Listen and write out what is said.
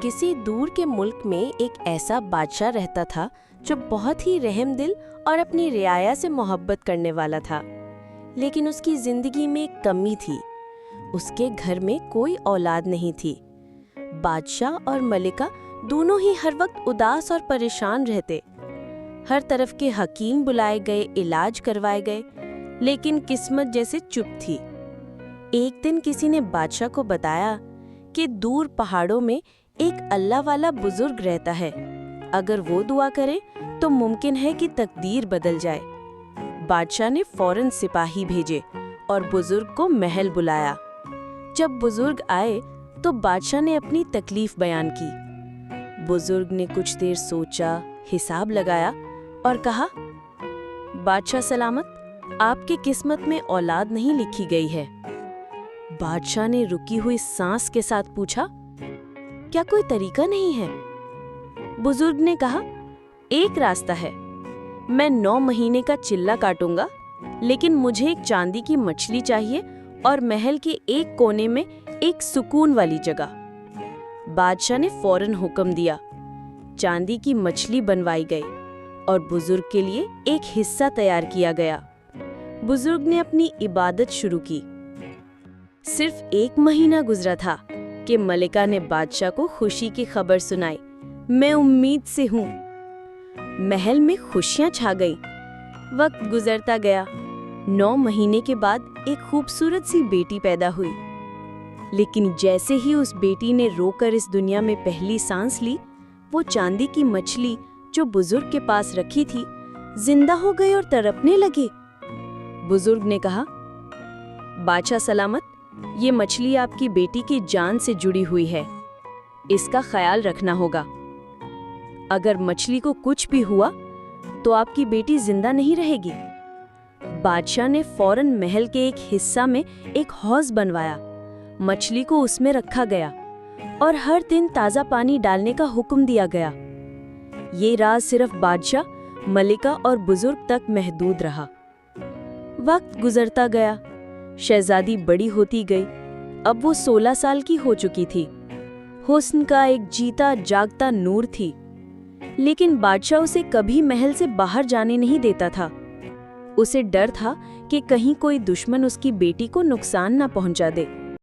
किसी दूर के मुल्क में एक ऐसा बादशाह रहता था जो बहुत ही रहम दिल और अपनी रियाया से मोहब्बत करने वाला था। लेकिन उसकी जिंदगी में एक कमी थी। उसके घर में कोई औलाद नहीं थी। बादशाह और मलिका दोनों ही हर वक्त उदास और परेशान रहते। हर तरफ के हकीम बुलाए गए, इलाज करवाए गए, लेकिन किस्मत जैसे चुप थी। एक दिन किसी ने बादशाह को बताया कि दूर पहाड़ों में एक अल्लाह वाला बुजुर्ग रहता है। अगर वो दुआ करे तो मुमकिन है कि तकदीर बदल जाए। बादशाह ने फौरन सिपाही भेजे और बुजुर्ग को महल बुलाया। जब बुजुर्ग आए तो बादशाह ने अपनी तकलीफ बयान की। बुजुर्ग ने कुछ देर सोचा, हिसाब लगाया और कहा, बादशाह सलामत, आपकी किस्मत में औलाद नहीं लिखी गई है। बादशाह ने रुकी हुई सांस के साथ पूछा, क्या कोई तरीका नहीं है? बुजुर्ग ने कहा, एक रास्ता है। मैं 9 महीने का चिल्ला काटूंगा, लेकिन मुझे एक चांदी की मछली चाहिए और महल के एक कोने में एक सुकून वाली जगह। बादशाह ने फौरन हुक्म दिया। चांदी की मछली बनवाई गई और बुजुर्ग के लिए एक हिस्सा तैयार किया गया। बुजुर्ग ने अपनी इबादत शुरू की। सिर्फ 1 महीना गुजरा था कि मलिका ने बादशाह को खुशी की खबर सुनाई। मैं उम्मीद से हूँ। महल में खुशियां छा गईं। वक्त गुजरता गया। 9 महीने के बाद एक खूबसूरत सी बेटी पैदा हुई। लेकिन जैसे ही उस बेटी ने रोकर इस दुनिया में पहली सांस ली, वो चांदी की मछली जो बुजुर्ग के पास रखी थी जिंदा हो गई और तड़पने लगी। बुजुर्ग ने कहा, बादशाह सलामत, ये मछली आपकी बेटी की जान से जुड़ी हुई है। इसका ख्याल रखना होगा। अगर मछली को कुछ भी हुआ तो आपकी बेटी जिंदा नहीं रहेगी। बादशाह ने फौरन महल के एक हिस्सा में एक हौज बनवाया। मछली को उसमें रखा गया और हर दिन ताज़ा पानी डालने का हुक्म दिया गया। ये राज सिर्फ बादशाह, मलिका और बुजुर्ग तक महदूद रहा। वक्त गुजरता गया। शहजादी बड़ी होती गई। अब वो 16 साल की हो चुकी थी। हुस्न का एक जीता जागता नूर थी। लेकिन बादशाह उसे कभी महल से बाहर जाने नहीं देता था। उसे डर था कि कहीं कोई दुश्मन उसकी बेटी को नुकसान ना पहुंचा दे।